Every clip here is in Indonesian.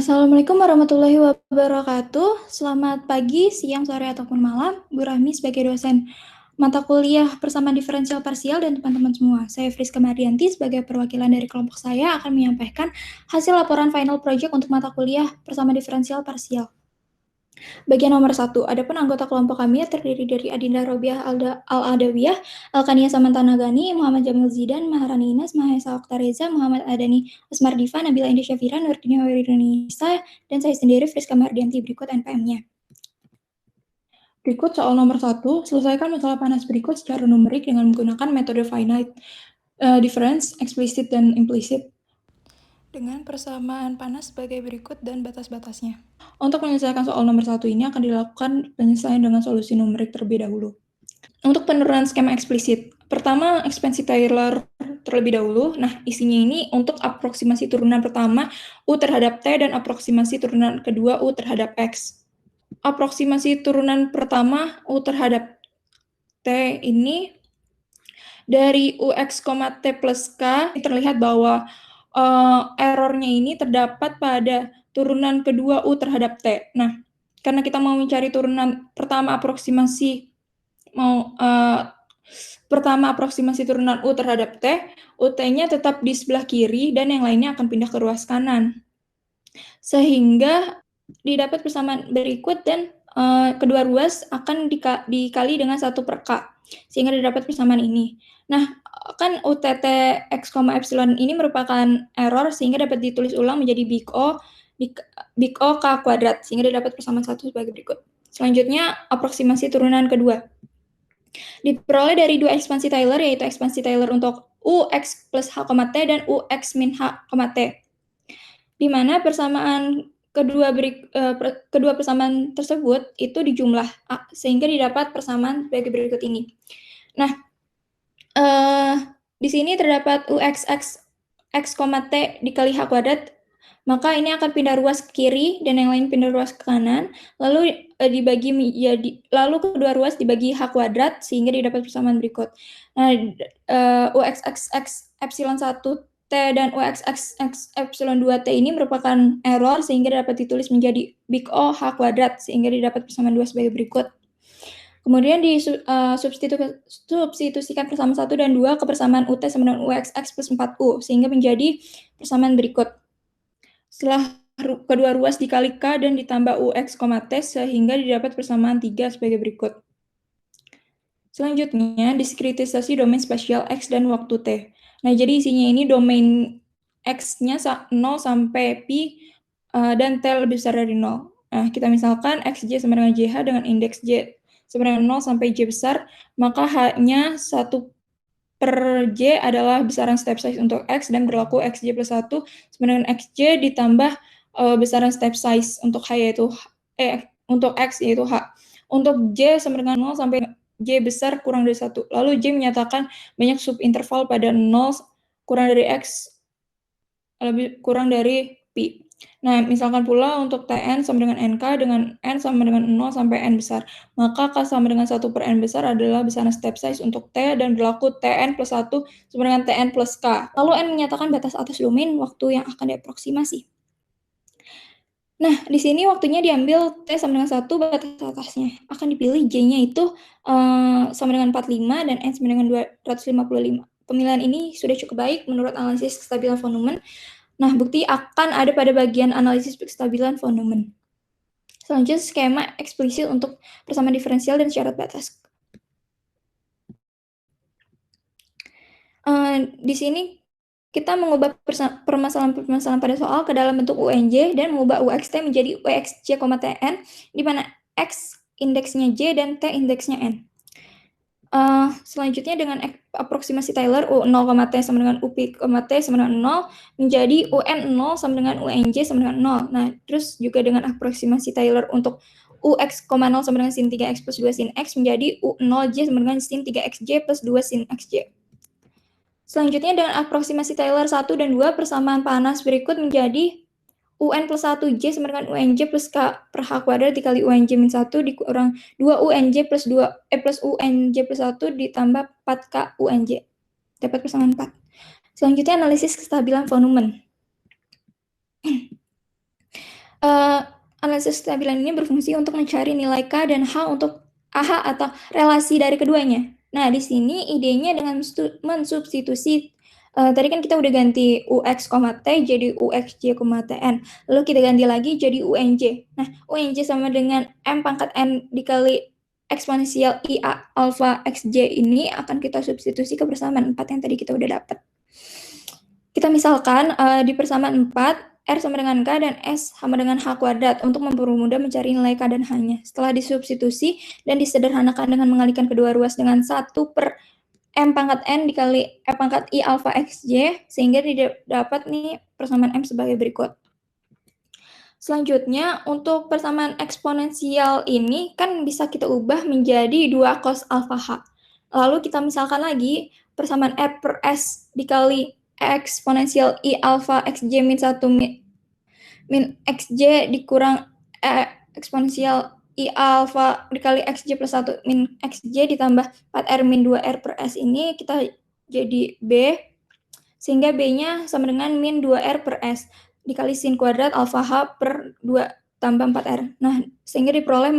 Assalamualaikum warahmatullahi wabarakatuh. Selamat pagi, siang, sore, ataupun malam. Bu Rahmi sebagai dosen mata kuliah persamaan diferensial parsial dan teman-teman semua. Saya Friska Mardianti sebagai perwakilan dari kelompok saya akan menyampaikan hasil laporan final project untuk mata kuliah persamaan diferensial parsial. Bagian nomor 1, adapun anggota kelompok kami terdiri dari Adinda Robiah Al-Adawiyah, Alkania Samantanagani, Muhammad Jamil Zidan, Maharani Inas, Mahesa Oktareza, Muhammad Adani Asmar Diva, Nabila Indah Syafira, Nurdini Hoirinisa, dan saya sendiri Friska Mardianti. Berikut NPM-nya. Berikut soal nomor 1, selesaikan masalah panas berikut secara numerik dengan menggunakan metode finite difference, explicit dan implicit, dengan persamaan panas sebagai berikut dan batas-batasnya. Untuk menyelesaikan soal nomor 1 ini akan dilakukan penyelesaian dengan solusi numerik terlebih dahulu. Untuk penurunan skema eksplisit, pertama ekspansi Taylor terlebih dahulu. Nah, isinya ini untuk aproksimasi turunan pertama U terhadap T dan aproksimasi turunan kedua U terhadap X. Aproksimasi turunan pertama U terhadap T ini dari UX, T plus K terlihat bahwa errornya ini terdapat pada turunan kedua U terhadap T. Nah, karena kita mau mencari turunan pertama aproksimasi turunan U terhadap T, UT-nya tetap di sebelah kiri dan yang lainnya akan pindah ke ruas kanan. Sehingga didapat persamaan berikut dan kedua ruas akan dikali dengan 1 per K, sehingga didapat persamaan ini. Nah, kan UTT X, epsilon ini merupakan error, sehingga dapat ditulis ulang menjadi big O K kuadrat, sehingga didapat persamaan 1 sebagai berikut. Selanjutnya, aproksimasi turunan kedua. Diperoleh dari dua ekspansi Taylor, yaitu ekspansi Taylor untuk UX plus H, T dan UX min H, T. Di mana persamaan kedua persamaan tersebut itu dijumlah A, sehingga didapat persamaan sebagai berikut ini. Nah, di sini terdapat UX X, T dikali H kuadrat, maka ini akan pindah ruas ke kiri dan yang lain pindah ruas ke kanan, lalu lalu kedua ruas dibagi H kuadrat sehingga didapat persamaan berikut. Nah, UX epsilon 1 T dan UX epsilon 2 T ini merupakan error sehingga dapat ditulis menjadi big O H kuadrat sehingga didapat persamaan 2 sebagai berikut. Kemudian substitusikan persamaan 1 dan 2 ke persamaan UT sama dengan UXX plus 4U sehingga menjadi persamaan berikut. Setelah kedua ruas dikali K dan ditambah UX, T sehingga didapat persamaan 3 sebagai berikut. Selanjutnya, diskritisasi domain spasial X dan waktu T. Nah, jadi isinya ini domain X-nya 0 sampai Pi dan T lebih besar dari 0. Nah, kita misalkan XJ sama dengan JH dengan indeks J sama dengan 0 sampai J besar, maka H-nya 1 per J adalah besaran step size untuk X dan berlaku XJ plus 1 sama dengan XJ ditambah besaran step size untuk H yaitu untuk X yaitu H. Untuk J sama dengan 0 sampai J besar kurang dari 1. Lalu J menyatakan banyak subinterval pada 0 kurang dari X lebih kurang dari Pi. Nah, misalkan pula untuk Tn sama dengan Nk dengan N sama dengan 0 sampai N besar. Maka K sama dengan 1 per N besar adalah besaran step size untuk T dan berlaku Tn plus 1 sama dengan Tn plus K. Lalu N menyatakan batas atas domain waktu yang akan diaproksimasi. Nah, di sini waktunya diambil T sama dengan 1, batas atasnya. Akan dipilih J-nya itu sama dengan 45 dan N sama dengan 255. Pemilihan ini sudah cukup baik menurut analisis kestabilan volumen. Nah, bukti akan ada pada bagian analisis kestabilan volumen. Selanjutnya, skema eksplisit untuk persamaan diferensial dan syarat batas. Di sini kita mengubah permasalahan-permasalahan pada soal ke dalam bentuk UNJ dan mengubah UXT menjadi UXJ, TN, di mana X indeksnya J dan T indeksnya N. Selanjutnya dengan aproksimasi Taylor U0, T sama dengan UP, T sama dengan 0 menjadi UN 0 sama dengan UNJ sama dengan 0. Nah, terus juga dengan aproksimasi Taylor untuk UX, 0 sama dengan sin 3X plus 2 sin X menjadi U0J sama dengan sin 3XJ plus 2 sin XJ. Selanjutnya dengan aproksimasi Taylor 1 dan 2 persamaan panas berikut menjadi UN plus 1J sama dengan UNJ plus K per H kuadrat dikali UNJ min 1 dikurang 2 UNJ plus 2 plus UNJ plus 1 ditambah 4K UNJ. Dapat persamaan 4. Selanjutnya analisis kestabilan volumen. Analisis kestabilan ini berfungsi untuk mencari nilai K dan H untuk AH atau relasi dari keduanya. Nah, di sini idenya dengan mensubstitusi tadi kan kita udah ganti UX, T jadi UXJ, TN. Lalu kita ganti lagi jadi UNJ. Nah, UNJ sama dengan M pangkat N dikali eksponensial I alfa XJ ini akan kita substitusi ke persamaan 4 yang tadi kita udah dapat. Kita misalkan di persamaan 4, R sama dengan K dan S sama dengan H kuadrat untuk mempermudah mencari nilai K dan H-nya. Setelah disubstitusi dan disederhanakan dengan mengalihkan kedua ruas dengan 1 per M pangkat N dikali E pangkat I alfa XJ, sehingga didapat nih persamaan M sebagai berikut. Selanjutnya, untuk persamaan eksponensial ini kan bisa kita ubah menjadi 2 cos alfa H. Lalu kita misalkan lagi persamaan R per S dikali eksponensial I alfa XJ min 1 min XJ dikurang eksponensial I alfa dikali XJ plus 1 min XJ ditambah 4R min 2R per S ini kita jadi B, sehingga B-nya sama dengan min 2R per S dikali sin kuadrat alfa H per 2 tambah 4R. Nah, sehingga diperoleh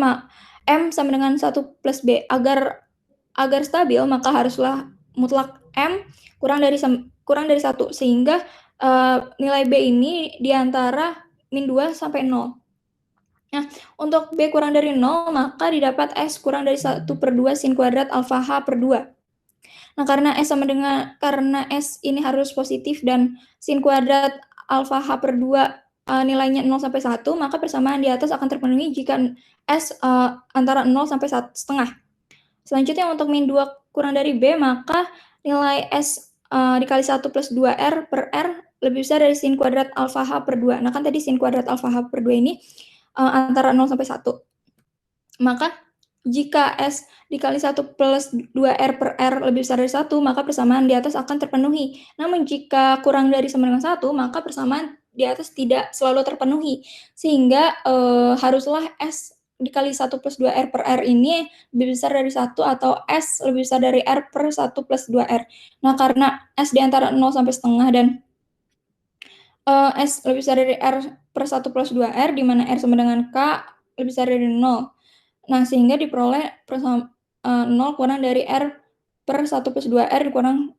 M sama dengan 1 plus B. Agar stabil, maka haruslah mutlak M kurang dari 1, sehingga nilai B ini di antara min 2 sampai 0. Nah, untuk B kurang dari 0, maka didapat S kurang dari 1 per 2 sin kuadrat alfa H per 2. Nah, karena S ini harus positif dan sin kuadrat alfa H per 2 nilainya 0 sampai 1, maka persamaan di atas akan terpenuhi jika S antara 0 sampai 1,5. Selanjutnya untuk min 2 kurang dari B, maka nilai S dikali 1 plus 2R per R lebih besar dari sin kuadrat alfa H per 2. Nah, kan tadi sin kuadrat alfa H per 2 ini antara 0 sampai 1. Maka jika S dikali 1 plus 2R per R lebih besar dari 1, maka persamaan di atas akan terpenuhi. Namun jika kurang dari sama dengan 1, maka persamaan di atas tidak selalu terpenuhi. Sehingga haruslah S dikali 1 plus 2R per R ini lebih besar dari 1 atau S lebih besar dari R per 1 plus 2R. Nah, karena S di antara 0 sampai setengah dan S lebih besar dari R per 1 plus 2R, di mana R sama dengan K lebih besar dari 0. Nah, sehingga diperoleh 0 kurang dari R per 1 plus 2R kurang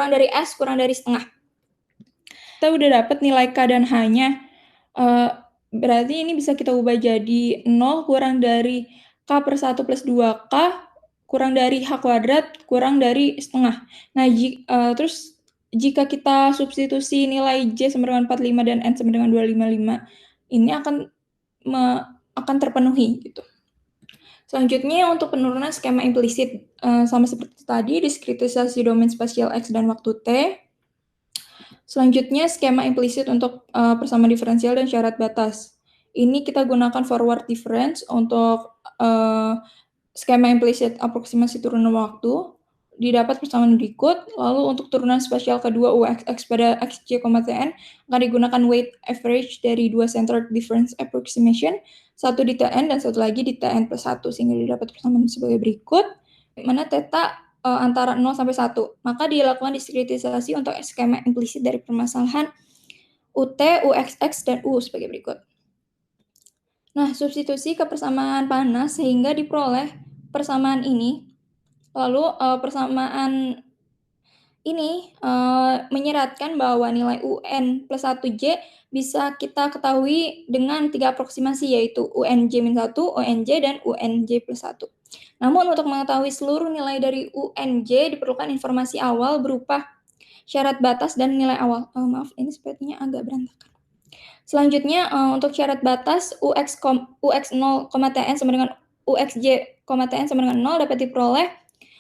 dari S kurang dari setengah. Kita udah dapat nilai K dan H-nya. Berarti ini bisa kita ubah jadi 0 kurang dari K per 1 plus 2K kurang dari H kuadrat kurang dari setengah. Nah, terus jika kita substitusi nilai J sama dengan 45 dan N sama dengan 255, ini akan terpenuhi gitu. Selanjutnya untuk penurunan skema implisit, sama seperti tadi, diskritisasi domain spasial X dan waktu T. Selanjutnya skema implisit untuk persamaan diferensial dan syarat batas. Ini kita gunakan forward difference untuk skema implisit aproksimasi turunan waktu. Didapat persamaan berikut. Lalu untuk turunan spasial kedua UXX pada XJ, TN akan digunakan weight average dari 2 centered difference approximation, satu di TN dan satu lagi di TN plus 1, sehingga didapat persamaan sebagai berikut, di mana theta antara 0 sampai 1. Maka dilakukan diskritisasi untuk skema implisit dari permasalahan UT, UXX, dan U sebagai berikut. Nah, substitusi ke persamaan panas sehingga diperoleh persamaan ini. Lalu persamaan ini menyeratkan bahwa nilai UN plus 1J bisa kita ketahui dengan 3 aproksimasi, yaitu UNJ-1, UNJ, dan UNJ plus 1. Namun untuk mengetahui seluruh nilai dari UNJ diperlukan informasi awal berupa syarat batas dan nilai awal. Maaf, ini sepertinya agak berantakan. Selanjutnya untuk syarat batas UX0, TN sama dengan UXJ, TN sama dengan 0 dapat diperoleh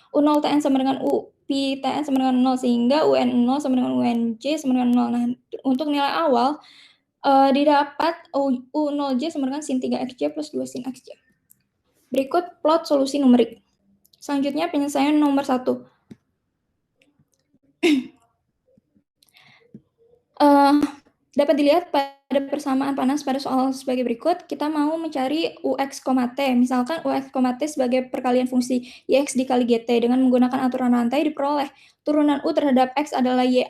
U0 TN sama dengan U Pi TN sama dengan 0, sehingga UN0 sama dengan UNJ sama dengan 0. Nah, untuk nilai awal didapat U0J sama dengan sin 3XJ plus 2 sin XJ. Berikut plot solusi numerik. Selanjutnya penyelesaian nomor 1. Dapat dilihat pada persamaan panas pada soal sebagai berikut. Kita mau mencari UX, T. Misalkan UX, T sebagai perkalian fungsi YX dikali GT. Dengan menggunakan aturan rantai diperoleh turunan U terhadap X adalah Y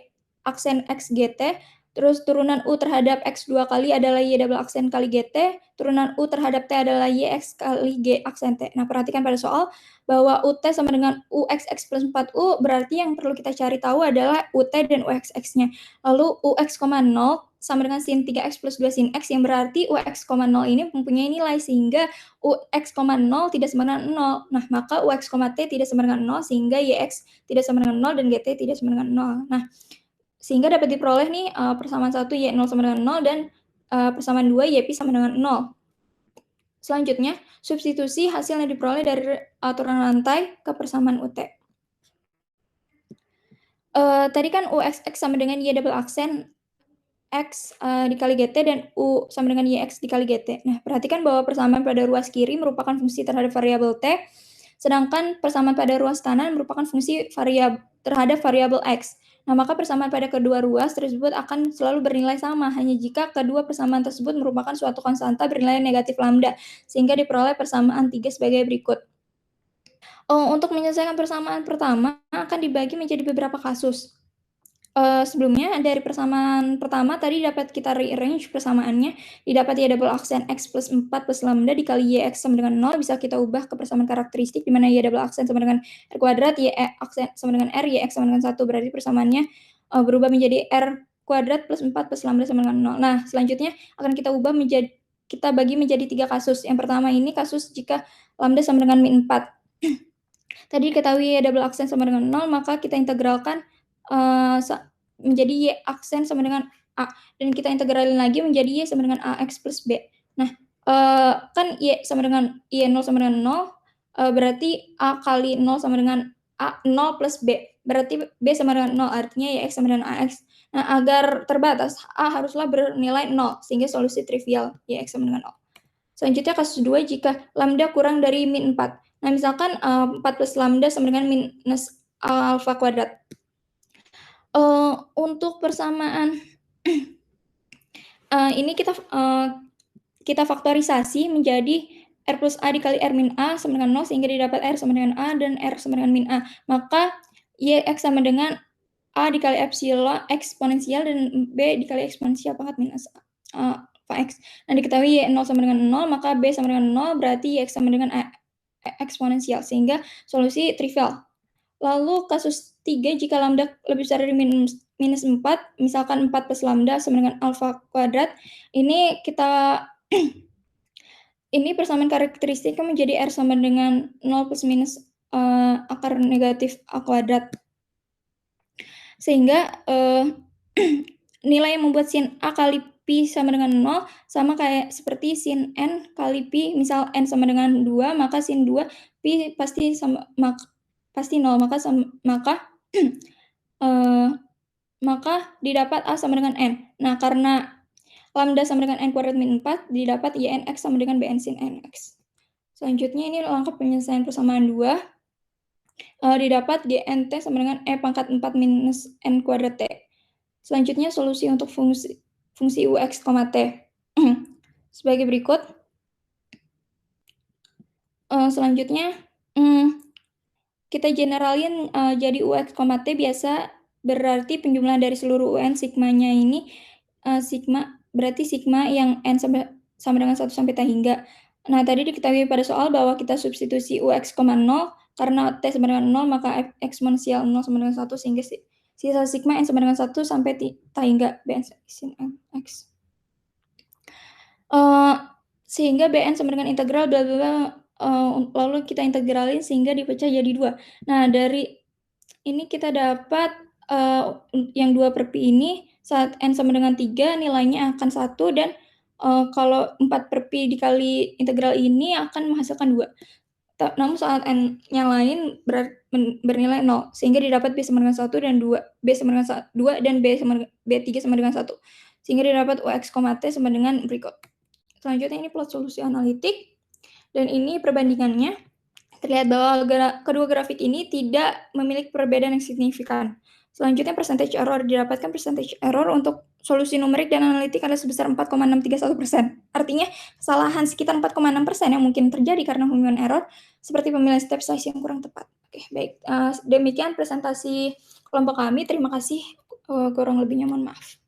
aksen X GT Terus turunan U terhadap X 2 kali adalah Y double aksen kali GT, turunan U terhadap T adalah YX kali G aksen T. Nah, perhatikan pada soal bahwa UT sama dengan UXX plus 4U, berarti yang perlu kita cari tahu adalah UT dan UXX-nya. Lalu UX, 0 sama dengan sin 3X plus 2 sin X, yang berarti UX, 0 ini mempunyai nilai, sehingga UX, 0 tidak sama dengan 0. Nah, maka UX, T tidak sama dengan 0, sehingga YX tidak sama dengan 0, dan GT tidak sama dengan 0. Nah, sehingga dapat diperoleh nih persamaan 1 Y0 sama dengan 0 dan persamaan 2 YP sama dengan 0. Selanjutnya, substitusi hasil yang diperoleh dari aturan rantai ke persamaan UT. Tadi kan UXX sama dengan Y double aksen X dikali GT dan U sama dengan YX dikali GT. Nah, perhatikan bahwa persamaan pada ruas kiri merupakan fungsi terhadap variabel T, sedangkan persamaan pada ruas kanan merupakan fungsi terhadap variabel X. Nah, maka persamaan pada kedua ruas tersebut akan selalu bernilai sama, hanya jika kedua persamaan tersebut merupakan suatu konstanta bernilai negatif lambda, sehingga diperoleh persamaan 3 sebagai berikut. Untuk menyelesaikan persamaan pertama akan dibagi menjadi beberapa kasus. Sebelumnya dari persamaan pertama tadi dapat kita rearrange persamaannya, didapat Y double aksen X plus 4 plus lambda dikali YX sama dengan 0, bisa kita ubah ke persamaan karakteristik, di mana Y double aksen sama dengan R kuadrat, Y aksen sama dengan R, YX sama dengan 1, berarti persamaannya berubah menjadi R kuadrat plus 4 plus lambda sama dengan 0. Nah, selanjutnya akan kita bagi menjadi 3 kasus. Yang pertama ini kasus jika lambda sama dengan min 4. Tadi diketahui Y double aksen sama dengan 0, maka kita integralkan menjadi Y aksen sama dengan A, dan kita integralin lagi menjadi Y sama dengan AX plus B. Nah, kan Y sama dengan Y0 sama dengan 0, berarti A kali 0 sama dengan A 0 plus B, berarti B sama dengan 0, artinya YX sama dengan AX. Nah, agar terbatas, A haruslah bernilai 0, sehingga solusi trivial YX sama dengan 0. Selanjutnya kasus 2, jika lambda kurang dari min 4. Nah, misalkan 4 plus lambda sama dengan minus alfa kuadrat. Untuk persamaan ini kita faktorisasi menjadi R plus A dikali R min A sama dengan 0, sehingga didapat R sama dengan A dan R sama dengan min A. Maka YX sama dengan A dikali epsilon eksponensial dan B dikali eksponensial pangkat minus alpha X. Nah, diketahui Y0 sama dengan 0, maka B sama dengan 0, berarti YX sama dengan eksponensial, sehingga solusi trivial. Lalu kasus 3, jika lambda lebih besar dari minus 4, misalkan 4 plus lambda sama dengan alfa kuadrat, ini ini persamaan karakteristiknya menjadi R sama dengan 0 plus minus akar negatif A kuadrat. Sehingga nilai yang membuat sin A kali Pi sama dengan 0, sama kayak seperti sin N kali Pi, misal N sama dengan 2, maka sin 2 Pi pasti 0, maka didapat A sama dengan N. Nah, karena lambda sama dengan N kuadrat min 4, didapat YNX sama dengan BN sin NX. Selanjutnya ini langkah penyelesaian persamaan 2, didapat GNT sama dengan E pangkat 4 minus N kuadrat T. Selanjutnya solusi untuk fungsi UX, T. Sebagai berikut. Selanjutnya, kita generalin jadi UX, T biasa berarti penjumlahan dari seluruh UN sigmanya ini sigma, berarti sigma yang N sama dengan 1 sampai T hingga. Nah, tadi diketahui pada soal bahwa kita substitusi UX, 0, karena T sama dengan 0, maka eksponensial 0 sama dengan 1, sehingga sisa sigma N sama dengan 1 sampai T hingga BN sin NX. Sehingga BN sama dengan integral bla bla bla, lalu kita integralin sehingga dipecah jadi 2. Nah, dari ini kita dapat yang 2/pi ini saat N sama dengan 3 nilainya akan 1, dan kalau 4/pi dikali integral ini akan menghasilkan 2. Namun saat N-nya lain bernilai 0, sehingga didapat B sama dengan 1 dan 2, B sama dengan 2 dan B3 sama dengan 1. Sehingga didapat UX, T sama dengan berikut. Selanjutnya ini plot solusi analitik, dan ini perbandingannya. Terlihat bahwa kedua grafik ini tidak memiliki perbedaan yang signifikan. Selanjutnya percentage error, didapatkan percentage error untuk solusi numerik dan analitik adalah sebesar 4,631%. Artinya kesalahan sekitar 4,6% yang mungkin terjadi karena human error, seperti pemilihan step size yang kurang tepat. Oke, baik. Demikian presentasi kelompok kami. Terima kasih. Kurang lebihnya mohon maaf.